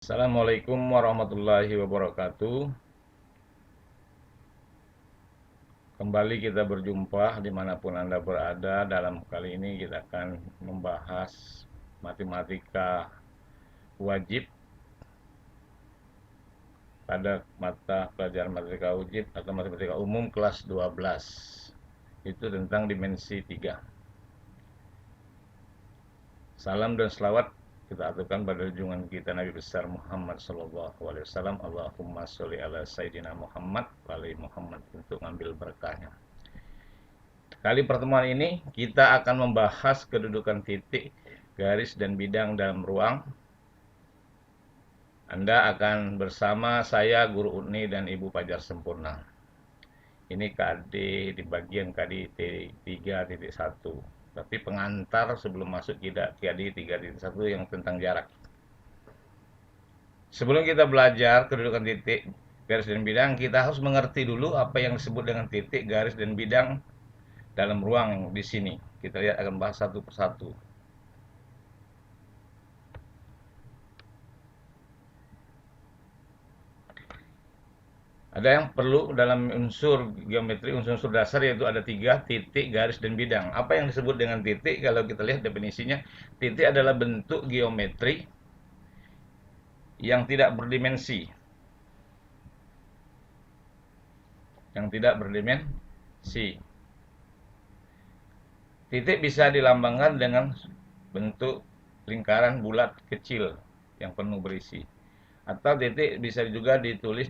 Assalamualaikum warahmatullahi wabarakatuh. Kembali kita berjumpa dimanapun Anda berada. Dalam kali ini kita akan membahas matematika wajib pada mata pelajaran matematika wajib atau matematika umum kelas 12. Itu tentang dimensi 3. Salam dan selawat kita aturkan pada junjungan kita Nabi besar Muhammad sallallahu alaihi wasallam. Allahumma sholli ala sayyidina Muhammad wa ali Muhammad, untuk ngambil berkahnya. Kali pertemuan ini kita akan membahas kedudukan titik, garis, dan bidang dalam ruang. Anda akan bersama saya, Guru Uni, dan Ibu Fajar Sempurna. Ini KD di bagian KD 3.1. Tapi pengantar sebelum masuk kita KD 3.1 yang tentang jarak. Sebelum kita belajar kedudukan titik, garis, dan bidang, kita harus mengerti dulu apa yang disebut dengan titik, garis, dan bidang dalam ruang di sini. Kita lihat, akan bahas satu persatu. Ada yang perlu dalam unsur geometri, unsur-unsur dasar, yaitu ada 3, titik, garis, dan bidang. Apa yang disebut dengan titik? Kalau kita lihat definisinya, titik adalah bentuk geometri yang tidak berdimensi. Yang tidak berdimensi. Titik bisa dilambangkan dengan bentuk lingkaran bulat kecil yang penuh berisi. Atau titik bisa juga ditulis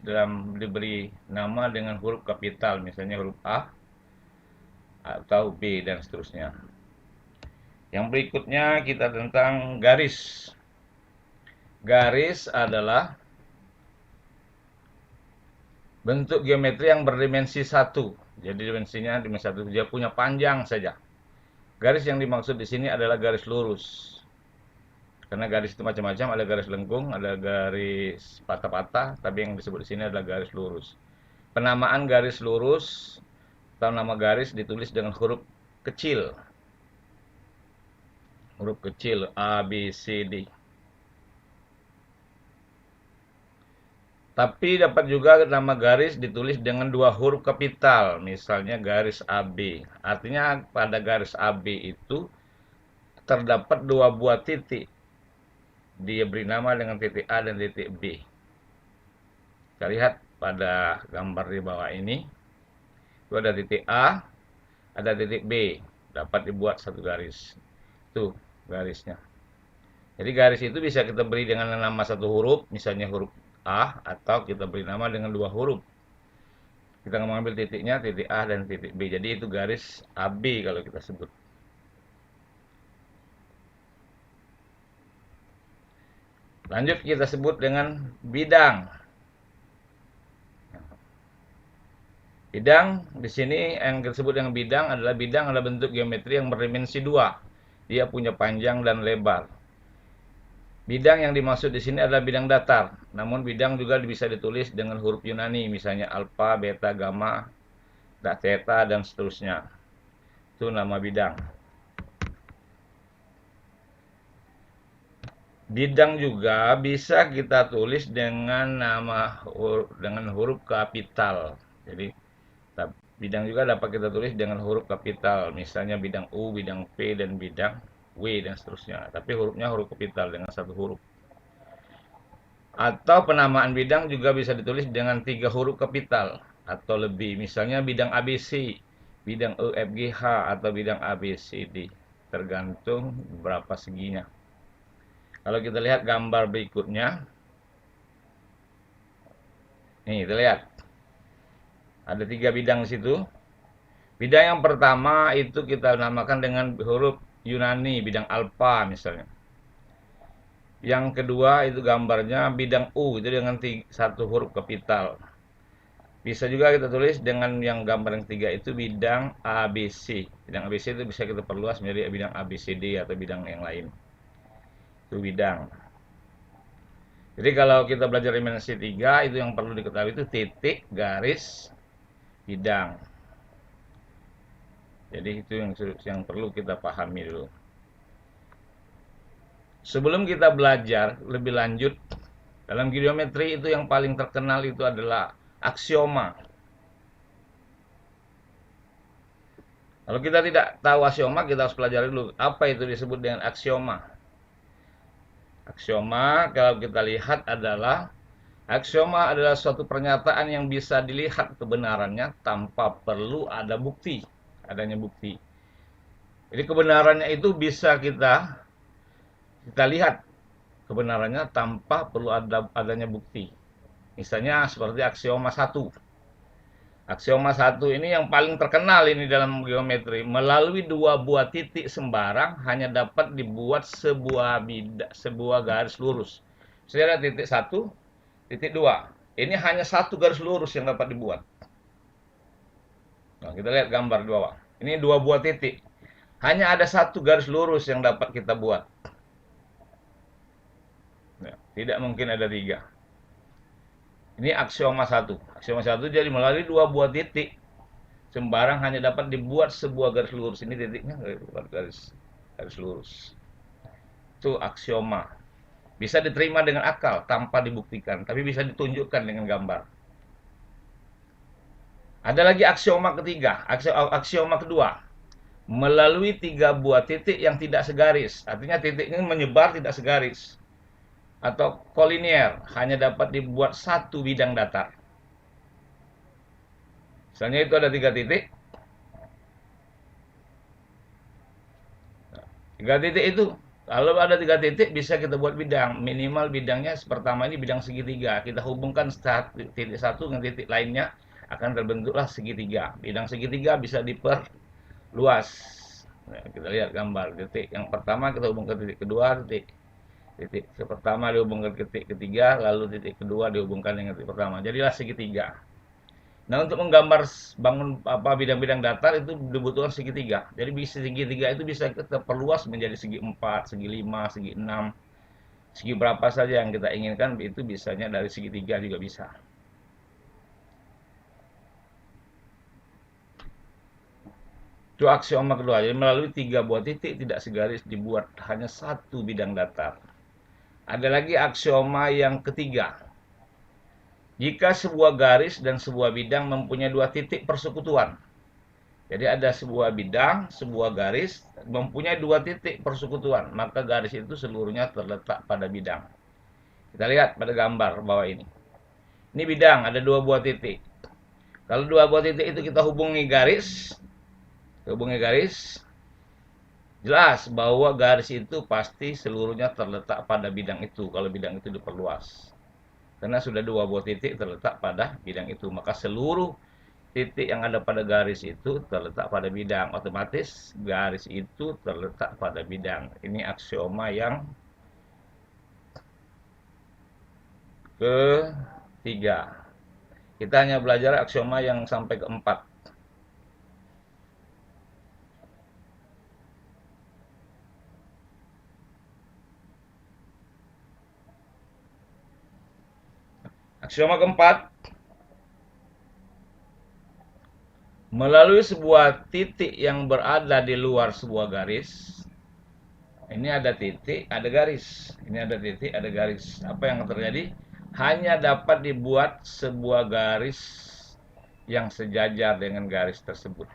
diberi nama dengan huruf kapital, misalnya huruf A atau B dan seterusnya. Yang berikutnya kita tentang garis. Garis adalah bentuk geometri yang berdimensi 1. Jadi dimensinya dimensi 1, dia punya panjang saja. Garis yang dimaksud di sini adalah garis lurus. Karena garis itu macam-macam, ada garis lengkung, ada garis patah-patah, tapi yang disebut di sini adalah garis lurus. Penamaan garis lurus atau nama garis ditulis dengan huruf kecil. Huruf kecil A, B, C, D. Tapi dapat juga nama garis ditulis dengan 2 huruf kapital, misalnya garis AB. Artinya pada garis AB itu terdapat 2 buah titik. Dia beri nama dengan titik A dan titik B. Kita lihat pada gambar di bawah ini. Itu ada titik A, ada titik B. Dapat dibuat satu garis. Itu garisnya. Jadi garis itu bisa kita beri dengan nama satu huruf, misalnya huruf A, atau kita beri nama dengan 2 huruf. Kita mengambil titiknya, titik A dan titik B. Jadi itu garis AB kalau kita sebut. Lanjut kita sebut dengan bidang. Bidang di sini yang disebut dengan bidang adalah bentuk geometri yang berdimensi 2. Dia punya panjang dan lebar. Bidang yang dimaksud di sini adalah bidang datar. Namun bidang juga bisa ditulis dengan huruf Yunani, misalnya alfa, beta, gamma, theta, dan seterusnya. Itu nama bidang. Bidang juga bisa kita tulis dengan huruf kapital. Jadi bidang juga dapat kita tulis dengan huruf kapital, misalnya bidang U, bidang P, dan bidang W, dan seterusnya. Tapi hurufnya huruf kapital dengan satu huruf. Atau penamaan bidang juga bisa ditulis dengan 3 huruf kapital atau lebih, misalnya bidang ABC, bidang EFGH, atau bidang ABCD, tergantung berapa seginya. Kalau kita lihat gambar berikutnya, nih kita lihat ada 3 bidang di situ. Bidang yang pertama itu kita namakan dengan huruf Yunani, bidang alfa misalnya. Yang kedua itu gambarnya bidang U, itu dengan 1 huruf kapital. Bisa juga kita tulis dengan yang gambar yang 3 itu bidang ABC. Bidang ABC itu bisa kita perluas menjadi bidang ABCD atau bidang yang lain. Itu bidang. Jadi kalau kita belajar dimensi 3, itu yang perlu diketahui itu titik, garis, bidang. Jadi itu yang perlu kita pahami dulu. Sebelum kita belajar lebih lanjut Dalam geometri itu yang paling terkenal itu adalah aksioma. Kalau kita tidak tahu aksioma, kita harus pelajari dulu apa itu disebut dengan aksioma. Aksioma kalau kita lihat adalah aksioma adalah suatu pernyataan yang bisa dilihat kebenarannya tanpa perlu adanya bukti. Jadi kebenarannya itu bisa kita lihat kebenarannya tanpa perlu adanya bukti. Misalnya seperti aksioma 1. Aksioma 1 ini yang paling terkenal ini dalam geometri. Melalui dua buah titik sembarang hanya dapat dibuat sebuah garis lurus. Saya ada titik 1, titik 2. Ini hanya satu garis lurus yang dapat dibuat. Nah, kita lihat gambar di bawah. Ini dua buah titik. Hanya ada satu garis lurus yang dapat kita buat. Nah, tidak mungkin ada 3. Ini aksioma 1. Aksioma 1 jadi melalui dua buah titik sembarang hanya dapat dibuat sebuah garis lurus. Ini titiknya garis lurus. Itu aksioma. Bisa diterima dengan akal tanpa dibuktikan, tapi bisa ditunjukkan dengan gambar. Ada lagi aksioma ketiga, aksioma kedua. Melalui 3 buah titik yang tidak segaris. Artinya titiknya menyebar tidak segaris. Atau kolinier, hanya dapat dibuat satu bidang datar. Misalnya itu ada 3 titik. 3 titik itu, kalau ada 3 titik bisa kita buat bidang. Minimal bidangnya pertama ini bidang segitiga. Kita hubungkan titik satu dengan titik lainnya, akan terbentuklah segitiga. Bidang segitiga bisa diperluas. Nah, kita lihat gambar titik yang pertama kita hubungkan titik kedua, titik pertama dihubungkan ke titik ketiga, lalu titik kedua dihubungkan dengan titik pertama. Jadilah segitiga. Nah, untuk menggambar bangun bidang-bidang datar itu dibutuhkan segitiga. Jadi segitiga itu bisa kita perluas menjadi segi 4, segi 5, segi 6, segi berapa saja yang kita inginkan, itu bisanya dari segitiga juga bisa. Itu aksioma kedua. Jadi melalui 3 buah titik tidak segaris dibuat hanya satu bidang datar. Ada lagi aksioma yang ketiga. Jika sebuah garis dan sebuah bidang mempunyai 2 titik persekutuan. Jadi ada sebuah bidang, sebuah garis mempunyai 2 titik persekutuan, maka garis itu seluruhnya terletak pada bidang. Kita lihat pada gambar bawah ini. Ini bidang, ada 2 buah titik. Kalau 2 buah titik itu kita hubungi garis, jelas bahwa garis itu pasti seluruhnya terletak pada bidang itu kalau bidang itu diperluas. Karena sudah 2 buah titik terletak pada bidang itu, maka seluruh titik yang ada pada garis itu terletak pada bidang. Otomatis garis itu terletak pada bidang. Ini aksioma yang ketiga. Kita hanya belajar aksioma yang sampai keempat. Aksioma keempat, melalui sebuah titik yang berada di luar sebuah garis. Ini ada titik, ada garis. Ini ada titik, ada garis. Apa yang terjadi? Hanya dapat dibuat sebuah garis yang sejajar dengan garis tersebut.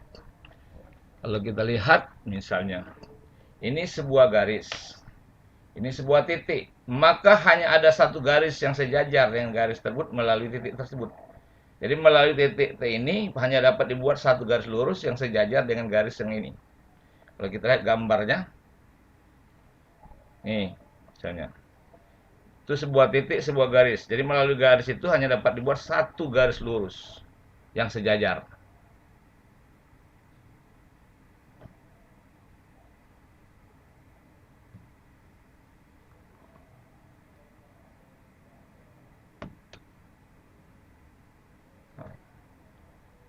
Kalau kita lihat misalnya, ini sebuah garis. Ini sebuah titik, maka hanya ada satu garis yang sejajar dengan garis tersebut melalui titik tersebut. Jadi melalui titik T ini hanya dapat dibuat satu garis lurus yang sejajar dengan garis yang ini. Kalau kita lihat gambarnya, nih misalnya, itu sebuah titik, sebuah garis. Jadi melalui garis itu hanya dapat dibuat satu garis lurus yang sejajar.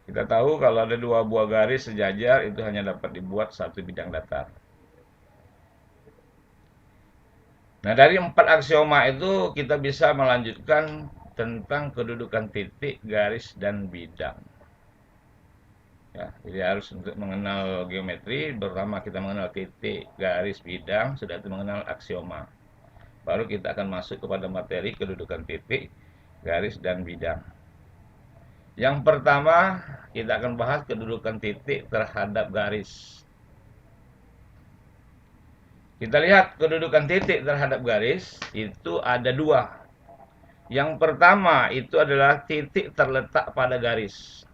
Kita tahu kalau ada 2 buah garis sejajar itu hanya dapat dibuat satu bidang datar. Nah, dari 4 aksioma itu kita bisa melanjutkan tentang kedudukan titik, garis, dan bidang. Ya, jadi harus untuk mengenal geometri, pertama kita mengenal titik, garis, bidang, sudah itu mengenal aksioma. Baru kita akan masuk kepada materi kedudukan titik, garis, dan bidang. Yang pertama, kita akan bahas kedudukan titik terhadap garis. Kita lihat kedudukan titik terhadap garis, itu ada dua. Yang pertama, itu adalah titik terletak pada garis.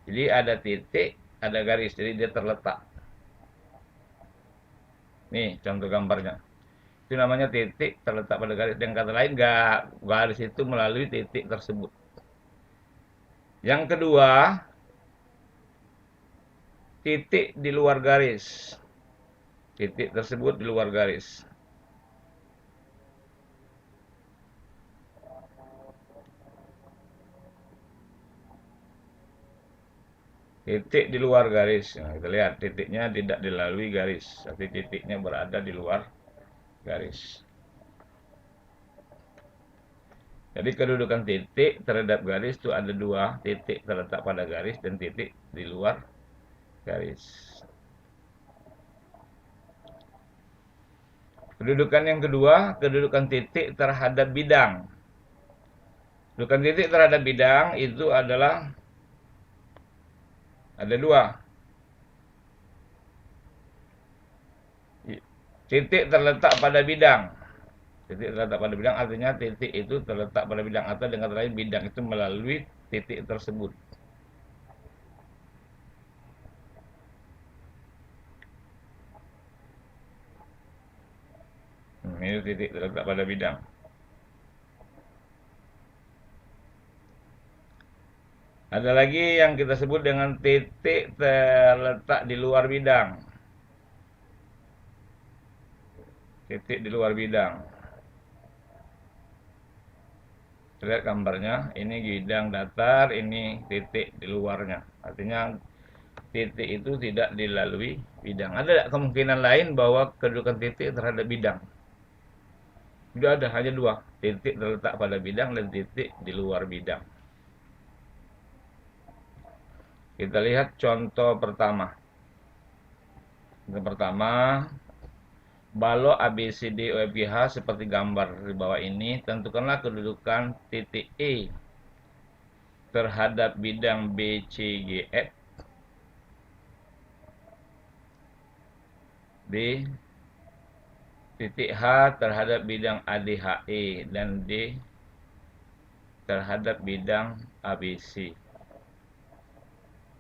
Jadi ada titik, ada garis, jadi dia terletak. Nih, contoh gambarnya. Itu namanya titik terletak pada garis. Dengan kata lain, garis itu melalui titik tersebut. Yang kedua, titik di luar garis. Titik tersebut di luar garis. Titik di luar garis. Nah, kita lihat titiknya tidak dilalui garis, tapi titiknya berada di luar garis. Jadi kedudukan titik terhadap garis itu ada dua, titik terletak pada garis dan titik di luar garis. Kedudukan yang kedua, kedudukan titik terhadap bidang. Kedudukan titik terhadap bidang itu adalah ada dua. Titik terletak pada bidang. Titik terletak pada bidang artinya titik itu terletak pada bidang, atau dengan kata lain bidang itu melalui titik tersebut. Ini titik terletak pada bidang. Ada lagi yang kita sebut dengan titik terletak di luar bidang. Titik di luar bidang. Lihat gambarnya, ini bidang datar, ini titik di luarnya. Artinya titik itu tidak dilalui bidang. Ada kemungkinan lain bahwa kedudukan titik terhadap bidang? Tidak ada, hanya dua. Titik terletak pada bidang dan titik di luar bidang. Kita lihat contoh pertama. Yang pertama, balok ABCD OFGH seperti gambar di bawah ini. Tentukanlah kedudukan titik E terhadap bidang BCGF B, titik H terhadap bidang ADHE, dan D terhadap bidang ABC.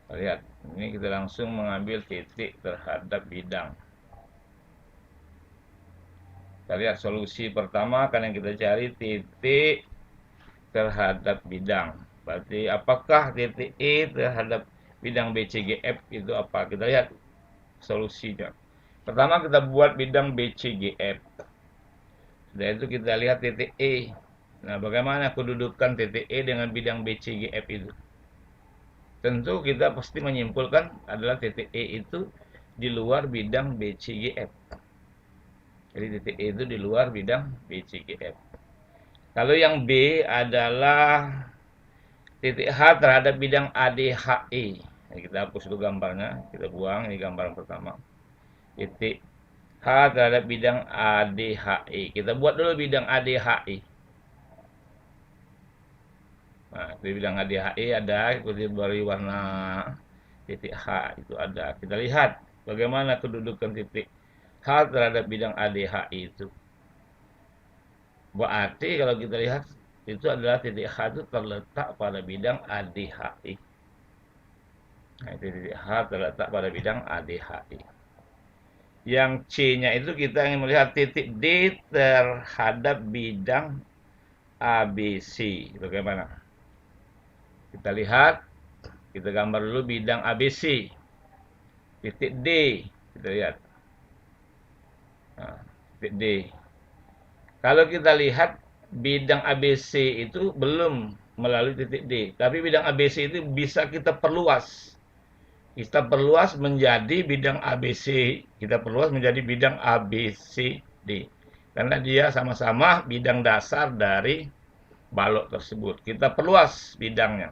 Lihat, ini kita langsung mengambil titik terhadap bidang. Kita lihat solusi pertama, kan yang kita cari titik terhadap bidang. Berarti apakah titik E terhadap bidang BCGF itu apa? Kita lihat solusinya. Pertama kita buat bidang BCGF. Setelah itu kita lihat titik E. Nah, bagaimana kedudukan titik E dengan bidang BCGF itu? Tentu kita pasti menyimpulkan adalah titik E itu di luar bidang BCGF. Jadi titik E itu di luar bidang BCGF. Kalau yang B adalah titik H terhadap bidang ADHE. Nah, kita hapus dulu gambarnya, kita buang, ini gambar pertama. Titik H terhadap bidang ADHE. Kita buat dulu bidang ADHE. Nah, di bidang ADHE ada, kita beri warna titik H itu ada. Kita lihat bagaimana kedudukan titik H terhadap bidang ADHI itu. Berarti kalau kita lihat itu adalah titik H itu terletak pada bidang ADHI. Nah, itu titik H terletak pada bidang ADHI. Yang C-nya itu kita ingin melihat titik D terhadap bidang ABC. Bagaimana? Kita lihat, kita gambar dulu bidang ABC. Titik D, kita lihat. Nah, titik D. Kalau kita lihat bidang ABC itu belum melalui titik D, tapi bidang ABC itu bisa kita perluas. Kita perluas menjadi bidang ABC, kita perluas menjadi bidang ABCD. Karena dia sama-sama bidang dasar dari balok tersebut. Kita perluas bidangnya.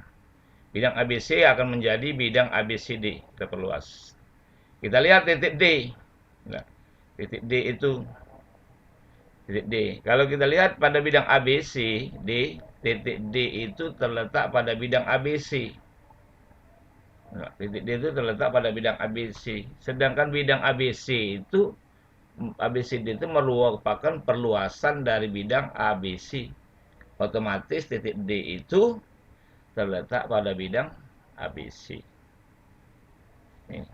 Bidang ABC akan menjadi bidang ABCD, kita perluas. Kita lihat titik D. Nah, titik D itu titik D. Kalau kita lihat pada bidang ABC, D, titik D itu terletak pada bidang ABC. Nah, titik D itu terletak pada bidang ABC. Sedangkan bidang ABCD itu merupakan perluasan dari bidang ABC. Otomatis titik D itu terletak pada bidang ABC. Nih.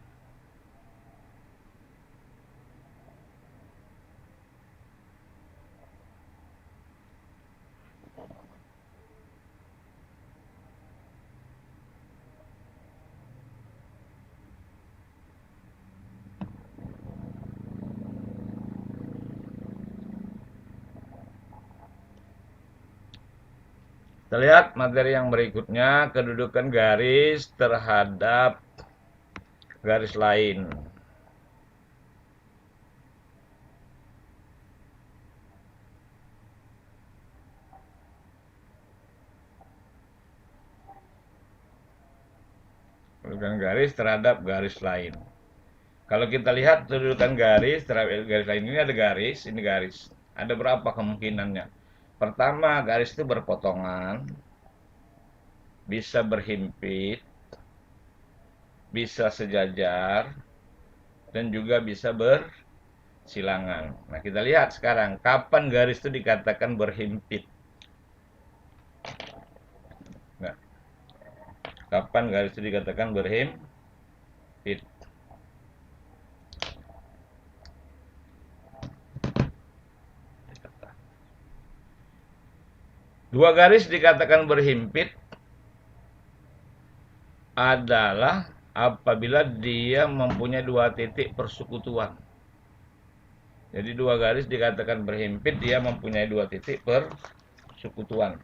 Kita lihat materi yang berikutnya, kedudukan garis terhadap garis lain. Kedudukan garis terhadap garis lain. Kalau kita lihat kedudukan garis terhadap garis lain, ini ada garis, ini garis. Ada berapa kemungkinannya? Pertama, garis itu berpotongan, bisa berhimpit, bisa sejajar, dan juga bisa bersilangan. Nah, kita lihat sekarang, kapan garis itu dikatakan berhimpit? Nah, kapan garis itu dikatakan berhimpit? Dua garis dikatakan berhimpit adalah apabila dia mempunyai dua titik persekutuan. Jadi dua garis dikatakan berhimpit, dia mempunyai dua titik persekutuan.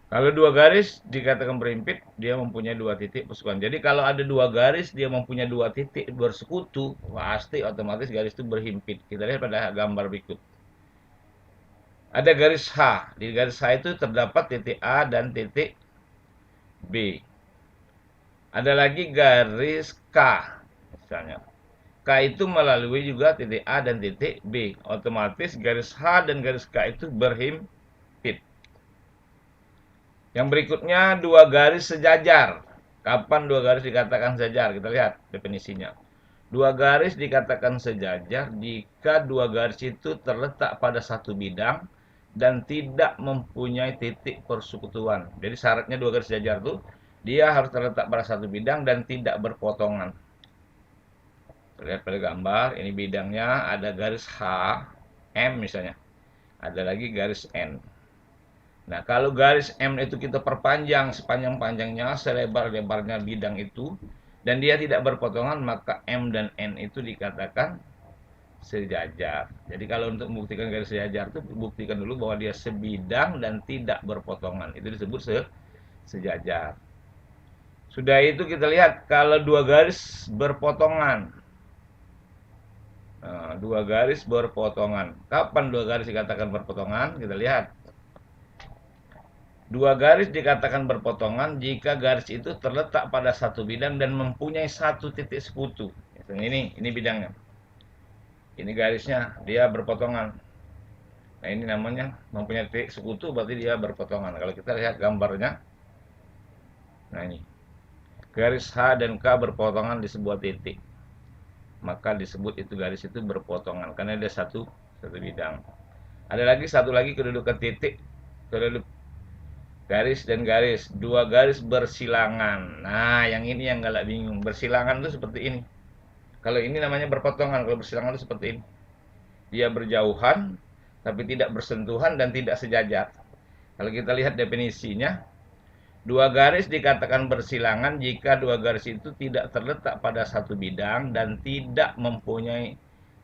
Kalau dua garis dikatakan berhimpit, dia mempunyai dua titik persekutuan. Jadi kalau ada dua garis, dia mempunyai dua titik bersekutu, pasti otomatis garis itu berhimpit. Kita lihat pada gambar berikut. Ada garis H. Di garis H itu terdapat titik A dan titik B. Ada lagi garis K, misalnya. K itu melalui juga titik A dan titik B. Otomatis garis H dan garis K itu berhimpit. Yang berikutnya, dua garis sejajar. Kapan dua garis dikatakan sejajar? Kita lihat definisinya. Dua garis dikatakan sejajar jika dua garis itu terletak pada satu bidang dan tidak mempunyai titik persekutuan. Jadi syaratnya dua garis sejajar itu dia harus terletak pada satu bidang dan tidak berpotongan. Lihat pada gambar, ini bidangnya ada garis H, M misalnya. Ada lagi garis N. Nah, kalau garis M itu kita perpanjang sepanjang-panjangnya, selebar-lebarnya bidang itu, dan dia tidak berpotongan, maka M dan N itu dikatakan sejajar. Jadi kalau untuk membuktikan garis sejajar itu, buktikan dulu bahwa dia sebidang dan tidak berpotongan. Itu disebut sejajar. Sudah itu kita lihat kalau dua garis berpotongan. Nah, dua garis berpotongan. Kapan dua garis dikatakan berpotongan? Kita lihat. Dua garis dikatakan berpotongan jika garis itu terletak pada satu bidang dan mempunyai satu titik sekutu. Misalnya ini bidangnya. Ini garisnya, dia berpotongan. Nah, ini namanya mempunyai titik sekutu, berarti dia berpotongan. Kalau kita lihat gambarnya, nah ini. Garis H dan K berpotongan di sebuah titik. Maka disebut itu garis itu berpotongan, karena ada satu bidang. Ada lagi satu lagi kedudukan titik, kedudukan garis dan garis, dua garis bersilangan. Nah, yang ini yang galak bingung. Bersilangan itu seperti ini. Kalau ini namanya berpotongan, kalau bersilangan itu seperti ini. Dia berjauhan, tapi tidak bersentuhan dan tidak sejajar. Kalau kita lihat definisinya, dua garis dikatakan bersilangan jika dua garis itu tidak terletak pada satu bidang dan tidak mempunyai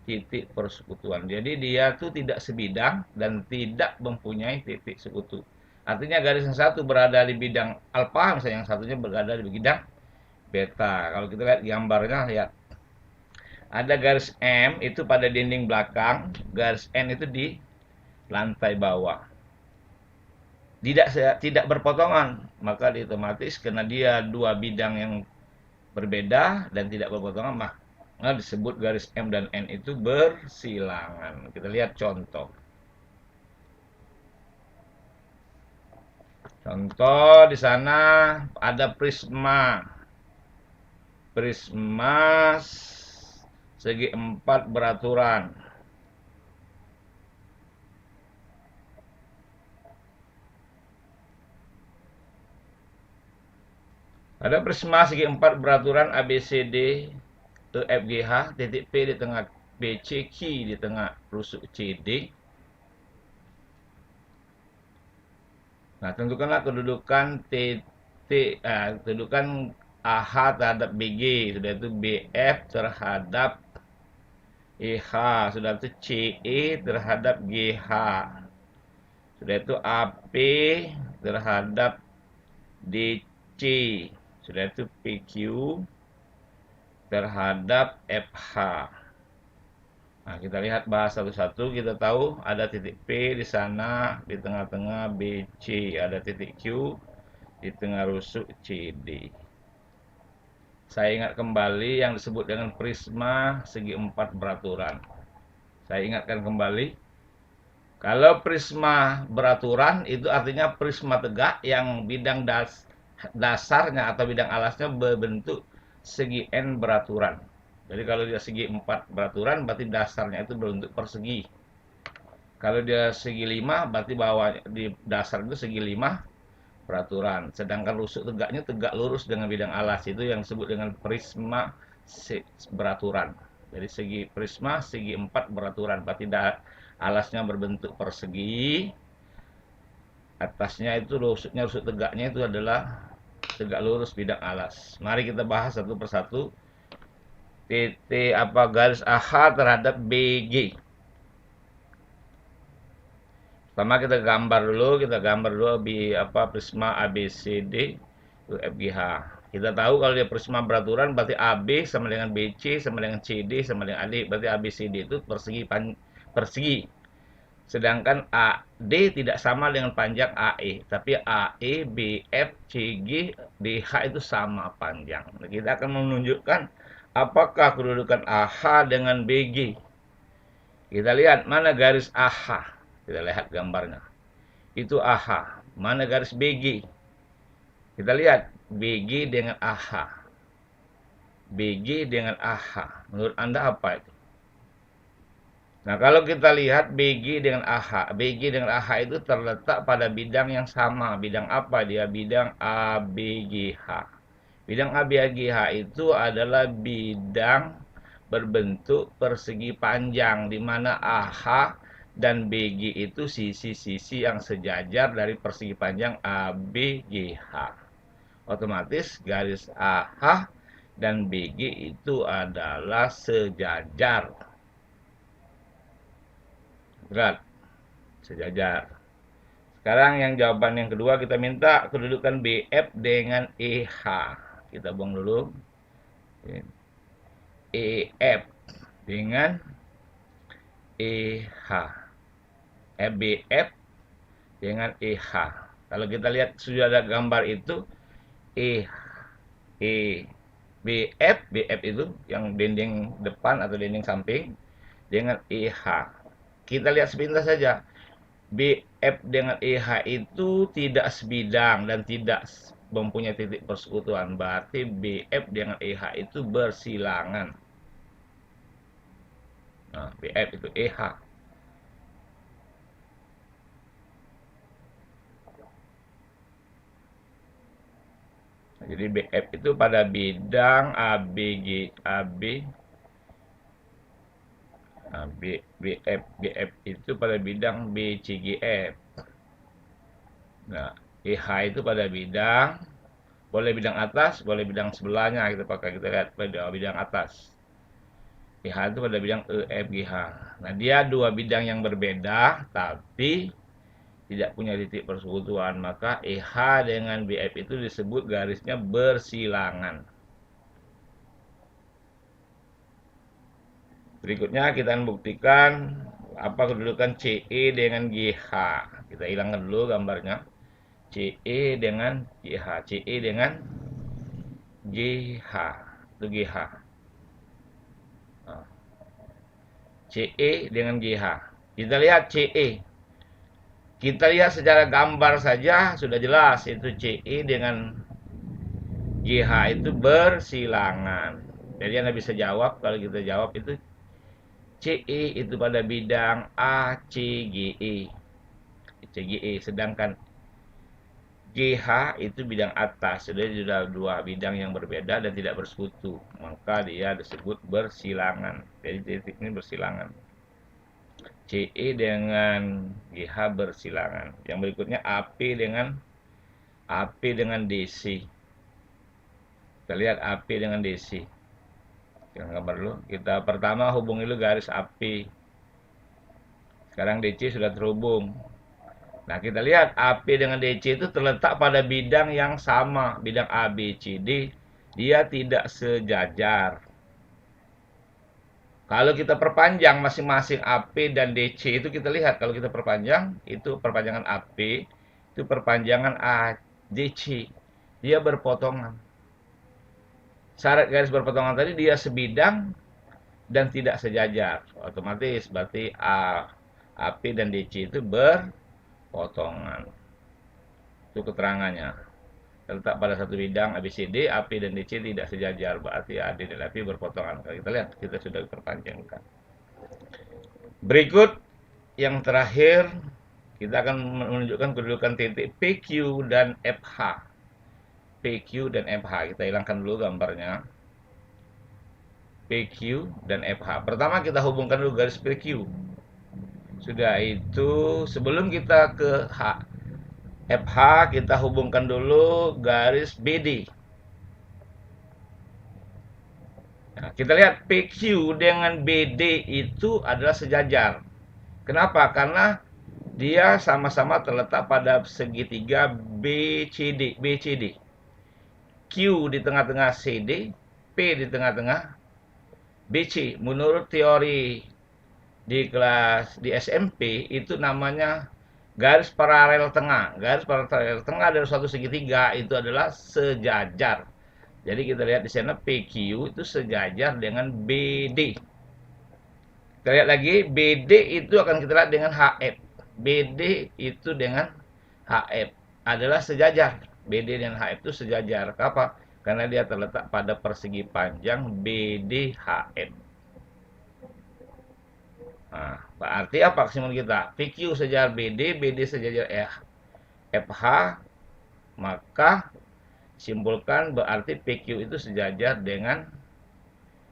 titik persekutuan. Jadi dia itu tidak sebidang dan tidak mempunyai titik sekutu. Artinya garis yang satu berada di bidang alfa, misalnya yang satunya berada di bidang beta. Kalau kita lihat gambarnya, lihat. Ada garis M itu pada dinding belakang, garis N itu di lantai bawah. Tidak berpotongan, maka otomatis karena dia dua bidang yang berbeda dan tidak berpotongan, Nah, disebut garis M dan N itu bersilangan. Kita lihat contoh. Contoh di sana ada prisma. Prisma segi empat beraturan. Ada prisma segi empat beraturan ABCD EFGH, titik P di tengah BC, Q di tengah rusuk CD. Nah, tentukanlah kedudukan kedudukan AH terhadap BG, sudah itu BF terhadap EH, sudah itu CE terhadap GH, sudah itu AP terhadap DC, sudah itu PQ terhadap FH. Nah, kita lihat bahas satu-satu, kita tahu ada titik P di sana, di tengah-tengah BC, ada titik Q di tengah rusuk CD. Saya ingat kembali yang disebut dengan prisma segi empat beraturan. Saya ingatkan kembali, kalau prisma beraturan itu artinya prisma tegak yang bidang dasarnya atau bidang alasnya berbentuk segi N beraturan. Jadi kalau dia segi 4 beraturan, berarti dasarnya itu berbentuk persegi. Kalau dia segi 5, berarti bawahnya di dasar itu segi 5 beraturan. Sedangkan rusuk tegaknya tegak lurus dengan bidang alas, itu yang disebut dengan prisma beraturan. Jadi segi prisma segi 4 beraturan, berarti alasnya berbentuk persegi. Atasnya itu rusuk tegaknya itu adalah tegak lurus bidang alas. Mari kita bahas satu persatu. Garis AH terhadap BG. Pertama kita gambar dulu prisma ABCD itu FGH. Kita tahu kalau dia prisma beraturan berarti AB sama dengan BC sama dengan CD sama dengan AD, berarti ABCD itu persegi. Sedangkan AD tidak sama dengan panjang AE, tapi AE, BF, CG, DH itu sama panjang. Nah, kita akan menunjukkan apakah kedudukan AH dengan BG. Kita lihat mana garis AH. Kita lihat gambarnya. Itu AH. Mana garis BG? Kita lihat BG dengan AH. BG dengan AH. Menurut Anda apa itu? Nah, kalau kita lihat BG dengan AH. BG dengan AH itu terletak pada bidang yang sama. Bidang apa dia? Bidang ABGH. Bidang ABGH itu adalah bidang berbentuk persegi panjang, di mana AH dan BG itu sisi-sisi yang sejajar dari persegi panjang ABGH. Otomatis garis AH dan BG itu adalah sejajar. Berat, sejajar. Sekarang yang jawaban yang kedua, kita minta kedudukan BF dengan EH. Kita buang dulu. EF dengan EH. BF dengan EH. Kalau kita lihat sudah ada gambar itu, BF itu yang dinding depan atau dinding samping dengan EH. Kita lihat sepintas saja. BF dengan EH itu tidak sebidang dan tidak mempunyai titik persekutuan. Berarti BF dengan EH itu bersilangan. Nah, BF itu EH. Jadi BF itu pada bidang BF itu pada bidang BCGF. Nah, EH itu pada bidang, boleh bidang atas, boleh bidang sebelahnya, kita lihat pada bidang atas. EH itu pada bidang EFGH. Nah, dia dua bidang yang berbeda, tapi tidak punya titik persekutuan, maka EH dengan BF itu disebut garisnya bersilangan. Berikutnya kita akan buktikan apa kedudukan CE dengan GH. Kita hilangkan dulu gambarnya. CE dengan GH. CE dengan GH. Itu GH. CE dengan GH. Kita lihat CE. Kita lihat secara gambar saja sudah jelas itu CE dengan GH itu bersilangan. Jadi Anda bisa jawab, kalau kita jawab itu CE itu pada bidang ACGE. CGE, sedangkan GH itu bidang atas. Jadi sudah dua bidang yang berbeda dan tidak bersekutu. Maka dia disebut bersilangan. Jadi titik ini bersilangan. CE dengan GH bersilangan. Yang berikutnya AP dengan DC. Kita lihat AP dengan DC. Yang gambar dulu. Kita pertama hubungi dulu garis AP. Sekarang DC sudah terhubung. Nah, kita lihat AP dengan DC itu terletak pada bidang yang sama, bidang ABCD, dia tidak sejajar. Kalau kita perpanjang masing-masing AP dan DC itu kita lihat, kalau kita perpanjang, itu perpanjangan AP, itu perpanjangan ADC, dia berpotongan. Syarat garis berpotongan tadi dia sebidang dan tidak sejajar. Otomatis berarti AP dan DC itu potongan. Itu keterangannya. Terletak pada satu bidang ABCD, AP dan DC tidak sejajar, berarti AD dan AP berpotongan. Kalau kita lihat, kita sudah perpanjangkan. Berikut yang terakhir, kita akan menunjukkan kedudukan titik PQ dan FH. PQ dan FH, kita hilangkan dulu gambarnya. PQ dan FH. Pertama kita hubungkan dulu garis PQ. Sudah itu, sebelum kita ke FH, kita hubungkan dulu garis BD. Nah, kita lihat PQ dengan BD itu adalah sejajar. Kenapa? Karena dia sama-sama terletak pada segitiga BCD. Q di tengah-tengah CD, P di tengah-tengah BC. Menurut teori di kelas di SMP itu namanya garis paralel tengah. Garis paralel tengah dari suatu segitiga itu adalah sejajar. Jadi kita lihat di sana PQ itu sejajar dengan BD. Kita lihat lagi BD itu akan kita lihat dengan HF. BD itu dengan HF adalah sejajar. BD dan HF itu sejajar. Kenapa? Karena dia terletak pada persegi panjang BDHF. Nah, berarti apa kesimpulan kita? PQ sejajar BD, BD sejajar FH, maka simpulkan berarti PQ itu sejajar dengan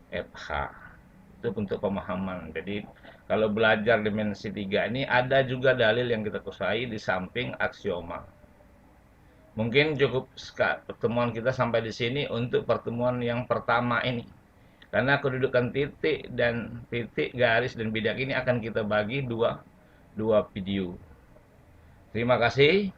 FH. Itu untuk pemahaman. Jadi, kalau belajar dimensi 3 ini ada juga dalil yang kita kuasai di samping aksioma. Mungkin cukup pertemuan kita sampai di sini untuk pertemuan yang pertama ini. Karena kedudukan titik dan titik, garis, dan bidang ini akan kita bagi dua video. Terima kasih.